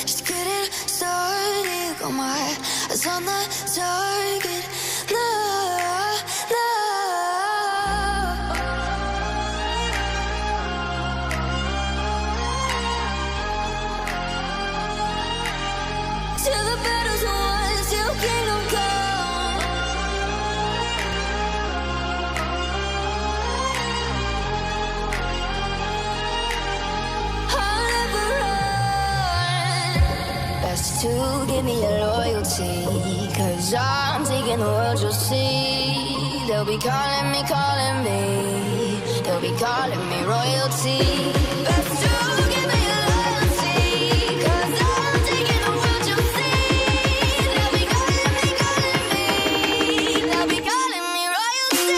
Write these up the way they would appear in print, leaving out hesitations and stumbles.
just getting started. Got my eyes on the target. No, no. Till the battle's won, till kingdom come. I'll never run. Best to give me your loyalty, 'cause I'm taking the world, you'll see. They'll be calling me, they'll be calling me royalty. Best to give me your loyalty, 'cause I'm taking the world, you'll see. They'll be calling me, they'll be calling me royalty.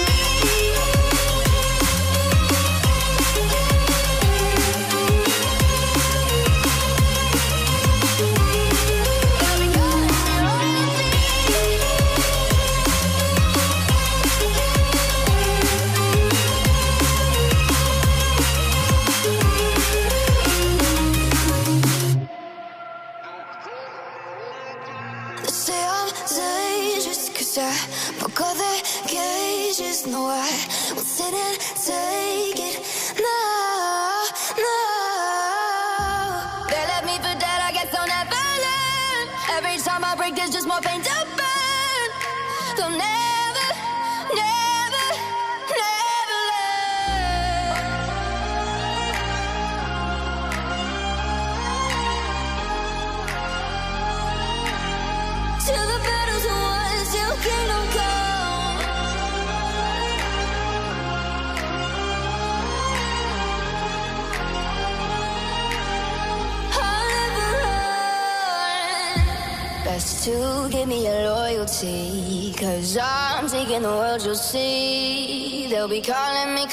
They say I'm dangerous 'cause I broke all the cages. No, I won't sit and take it. No, no. They left me for dead, I guess I'll never learn. Every time I break, there's just more pain to burn. They'll never, never, never learn. Till the battle's won, till kingdom come. I'll never run. Best to give me your loyalty, 'cause I'm taking the world, you'll see. They'll be calling me,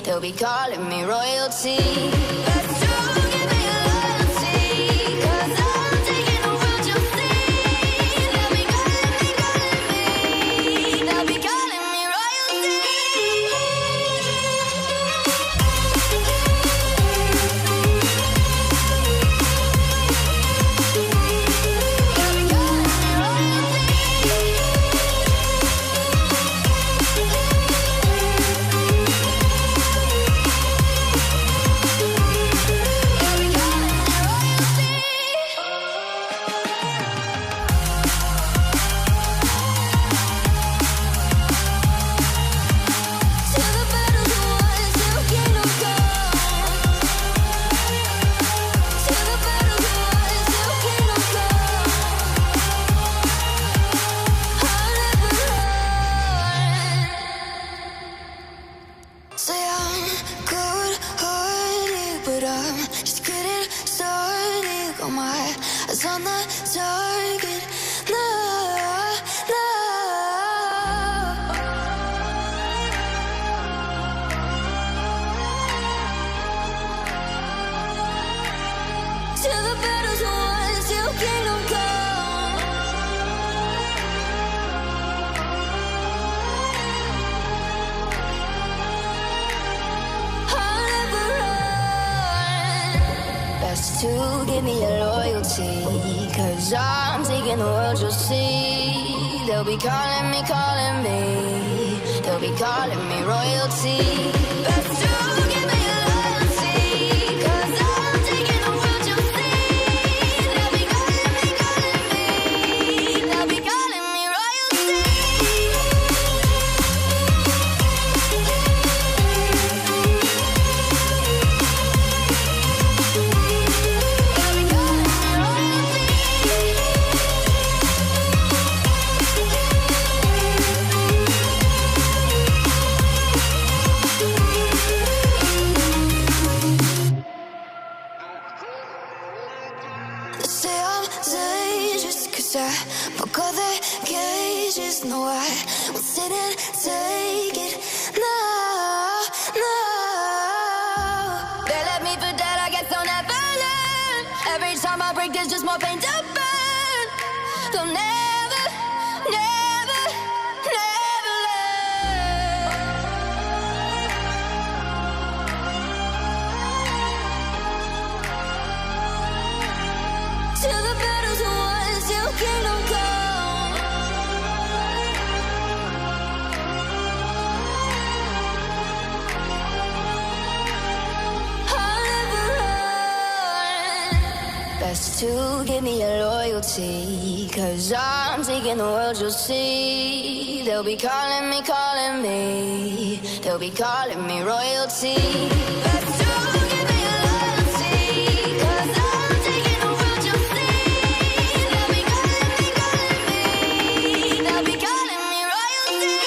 they'll be calling me royalty. Best to give me your loyalty, 'cause I'm taking the world, you'll see. They'll be calling me, they'll be calling me royalty. Till the battle's won, till kingdom come. Till the battle's won, till kingdom come. I'll never run. Say I'm good-hearted, but I'm just getting started. Got my eyes on the target. No, no. Till the battle's won, till kingdom come. I'll never run. Best to give me your loyalty, 'cause I'm taking the world, you'll see. They'll be calling me, they'll be calling me royalty. Best to give me your loyalty, 'cause I'm taking the world, you'll see. They'll be calling me, they'll be calling me royalty. They say I'm dangerous 'cause I broke all the cages. No, I won't sit and take it. No, no. They left me for dead, I guess I'll never learn. Every time I break, there's just more pain to burn. They'll never, never, never learn. Best to give me your loyalty, 'cause I'm taking the world, you'll see. They'll be calling me, they'll be calling me royalty. Best to give me your loyalty, 'cause I'm taking the world, you'll see. They'll be calling me, they'll be calling me royalty.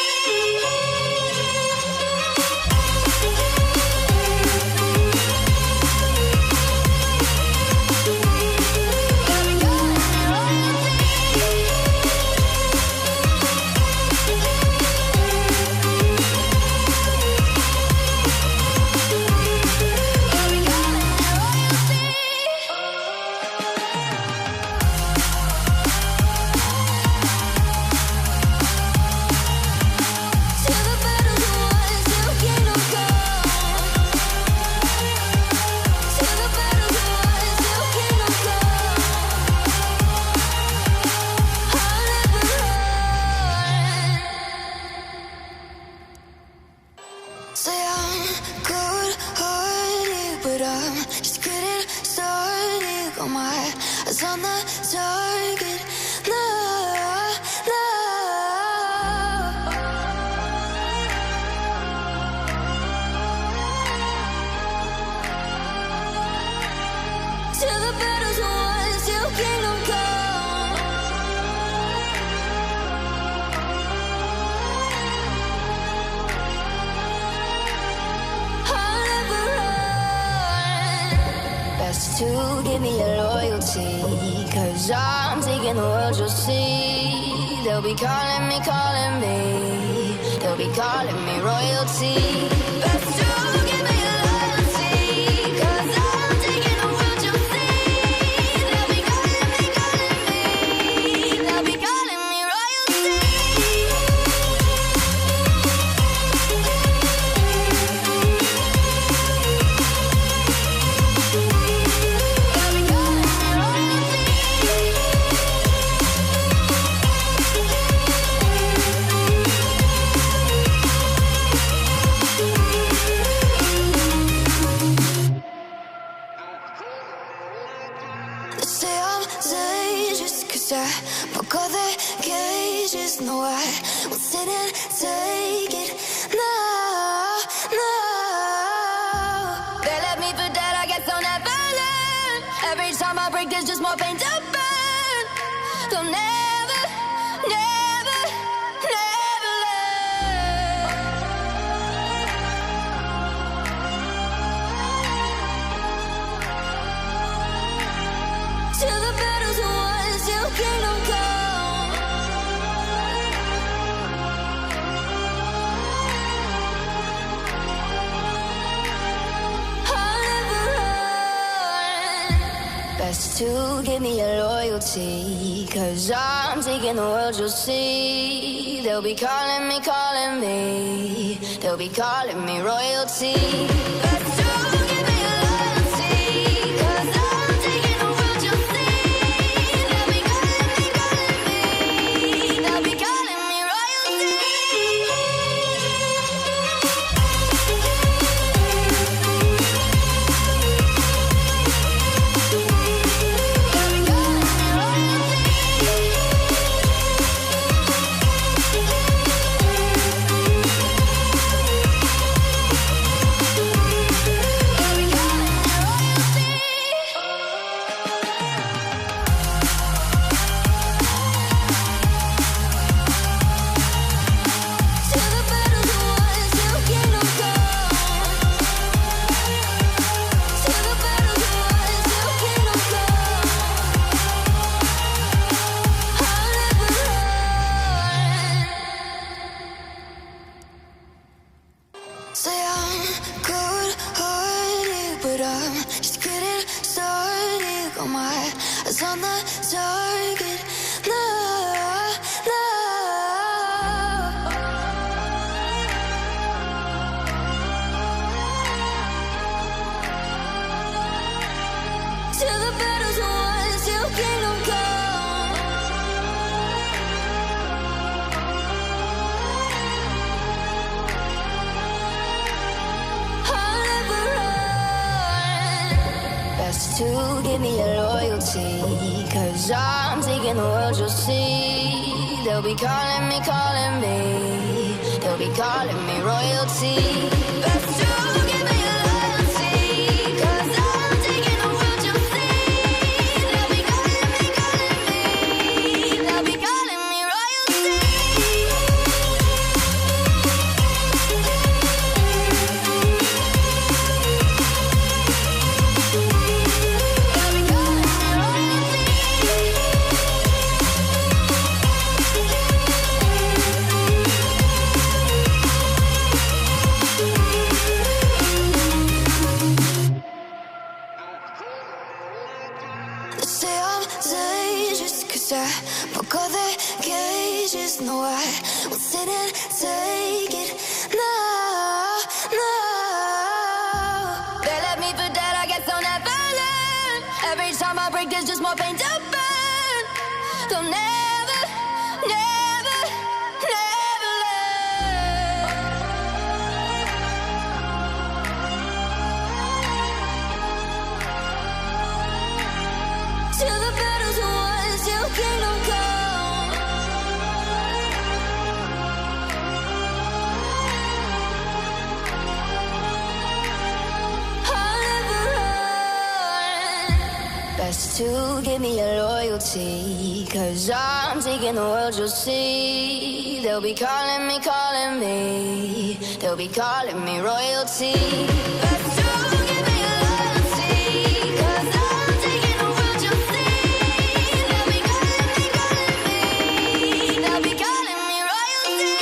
On the target, no, no. Till the battle's won, till kingdom come. I'll never run. Best to give me your loyalty, 'cause I'm taking the world, you'll see. They'll be calling me, they'll be calling me royalty. Best to give me your loyalty, 'cause I'm taking the world, you'll see. They'll be calling me, they'll be calling me royalty. Broke all the cages, no, I won't sit and take it. No, no. They left me for dead, I guess I'll never learn. Every time I break, there's just more pain to burn. They'll never, never, never learn. Till the battle's won, till kingdom come. Best to give me your loyalty, 'cause I'm taking the world, you'll see. They'll be calling me, they'll be calling me royalty. Best to give me your loyalty, 'cause I'm taking the world, you'll see. They'll be calling me, they'll be calling me royalty. On the target, no, no. Till the battle's won, till kingdom come. I'll never run. Best Best to give me your loyalty, 'cause I'm taking the world, you'll see. They'll be calling me, they'll be calling me royalty. Best to give me your loyalty, 'cause I'm taking the world, you'll see. They'll be calling me, they'll be calling me royalty. Broke all the cages, no, I won't sit and take it. No, no. They left me for dead, I guess I'll never learn. Every time I break, there's just more pain to burn. They'll never, never, never learn. Till the battle's won, till kingdom come. Best to give me your loyalty, 'cause I'm taking the world, you'll see. They'll be calling me, they'll be calling me royalty. Best to give me your loyalty, 'cause I'm taking the world, you'll see. They'll be calling me, they'll be calling me royalty.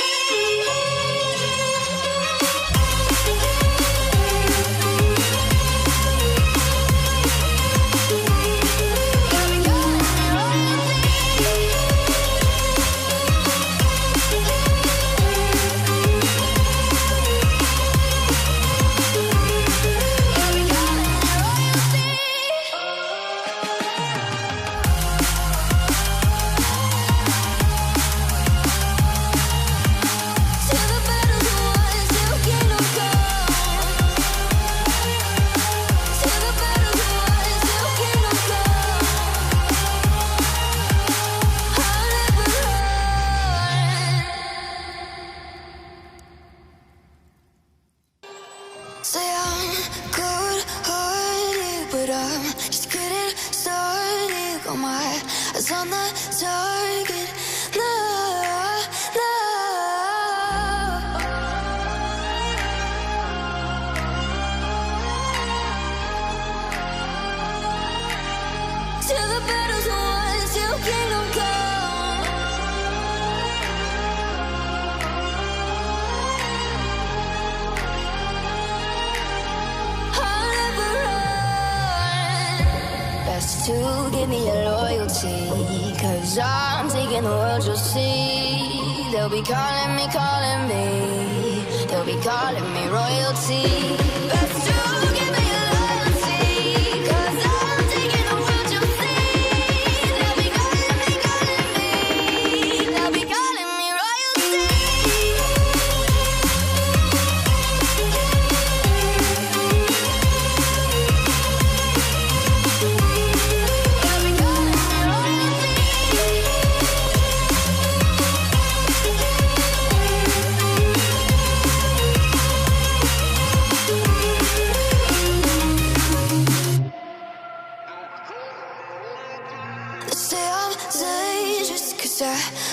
Say I'm good-hearted, but I'm just getting started. Got my eyes on the target. No, no. Till the battle's won, till kingdom come. To give me your loyalty, 'cause I'm taking the world, you'll see. They'll be calling me, they'll be calling me royalty. Best to give me your loyalty, 'cause I'm taking the world, you'll see. They'll be calling me, they'll be calling me royalty.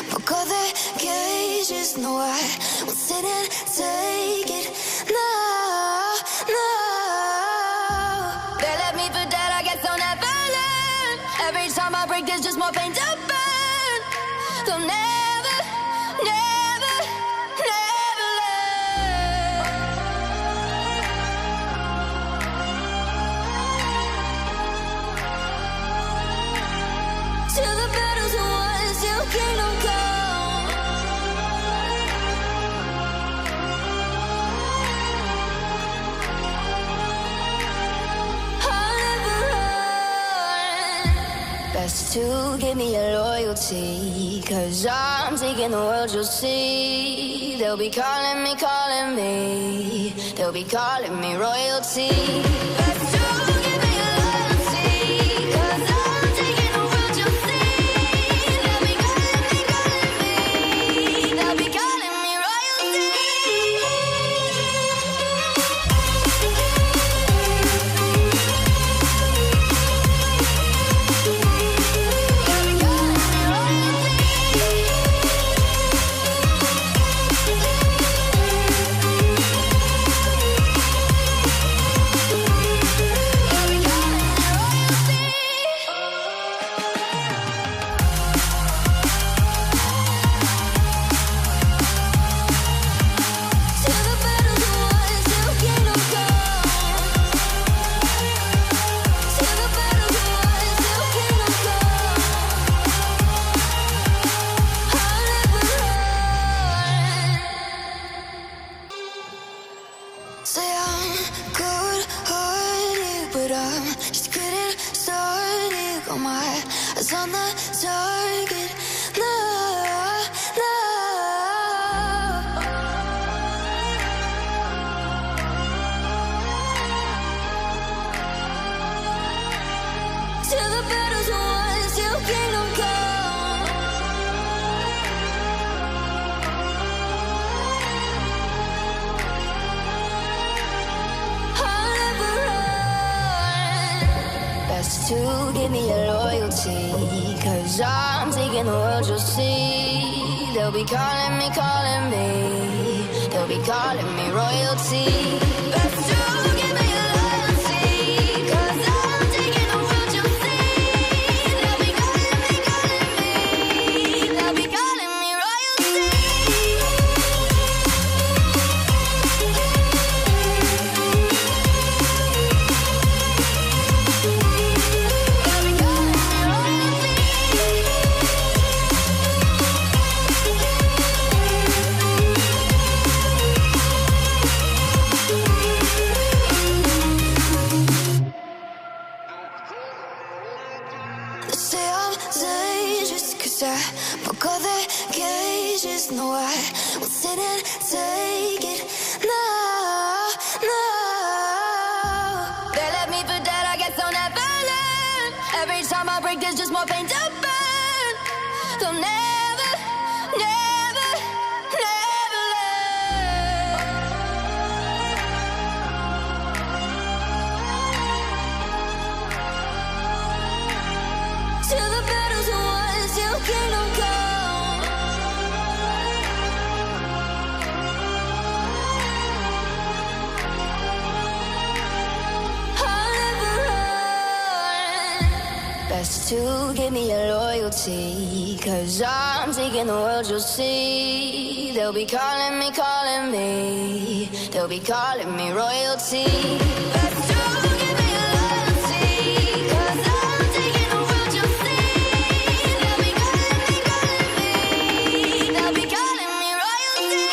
Broke all the cages, no, I won't sit and take it. No, no. They left me for dead, I guess I'll never learn. Every time I break, there's just more pain to burn. They'll never, never, never learn. Till the battle's won, till kingdom come. Best to give me your loyalty, 'cause I'm taking the world, you'll see. They'll be calling me, they'll be calling me royalty. Best to give me your loyalty. Say I'm good-hearted, but I'm just getting started. Got my eyes on the target. No, no. Till the battle's won, till kingdom come. To give me your loyalty, 'cause I'm taking the world, you'll see. They'll be calling me, they'll be calling me royalty. Best to give me your loyalty, 'cause I'm taking the world, you'll see. They'll be calling me, they'll be calling me royalty. I broke all the cages, no, I will sit and take it. No, no. They left me for dead, I guess I'll never learn. Every time I break, there's just more pain to burn. They'll never, never, never learn. Till the battle's won, till kingdom come. I'll never run. Best to give me your loyalty, 'cause I'm taking the world, you'll see. They'll be calling me, they'll be calling me royalty. Best to give me your loyalty, 'cause I'm taking the world, you'll see. They'll be calling me, they'll be calling me royalty.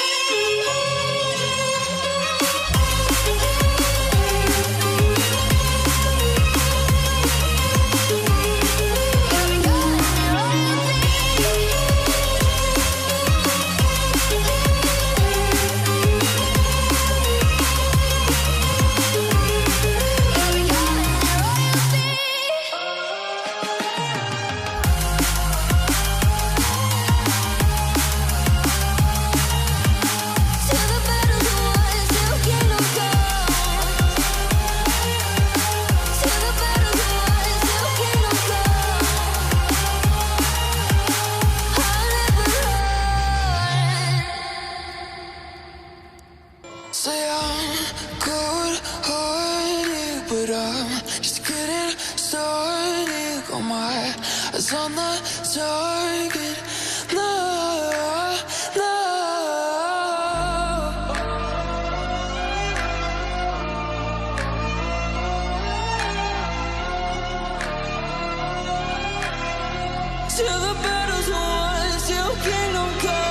Say I'm good-hearted, but I'm just getting started. Got my eyes on the target. No, no. Till the battle's won, till kingdom come.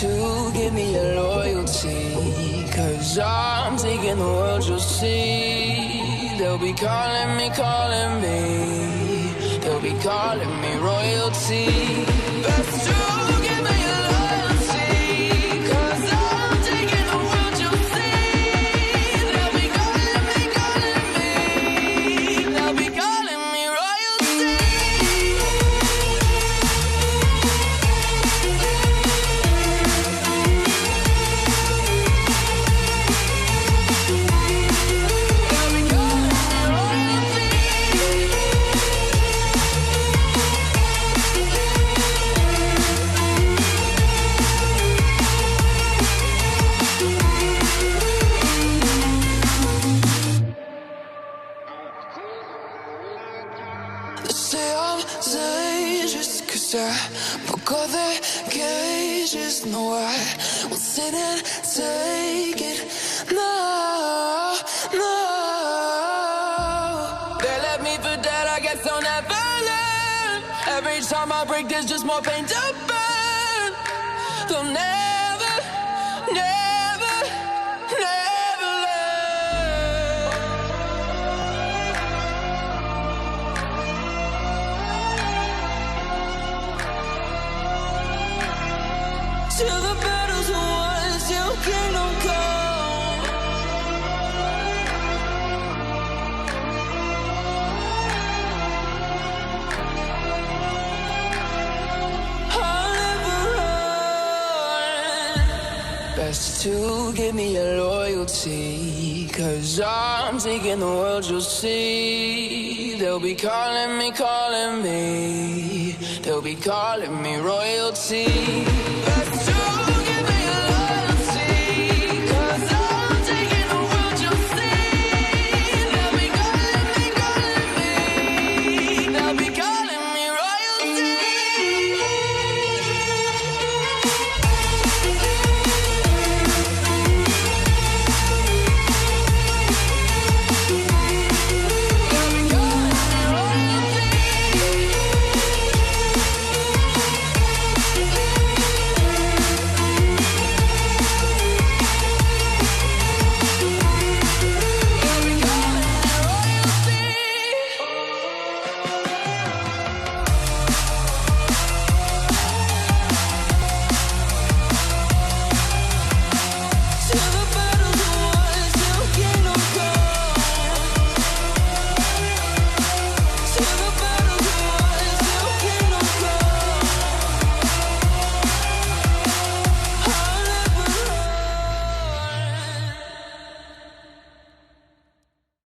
To give me your loyalty, 'cause I'm taking the world, you'll see. They'll be calling me, they'll be calling me royalty. Best to give me your loyalty, 'cause I'm taking the world, you'll see. They'll be calling me, they'll be calling me royalty. Say I'm dangerous, 'cause I broke all the cages. No, I will sit and take it. No, no. left me for dead, I guess I'll never learn. Every time I break, there's just more pain to burn. They'll never, never, never learn. Till the battle's won, till kingdom come. Best to give me your loyalty, 'cause I'm taking the world, you'll see. They'll be calling me, they'll be calling me royalty.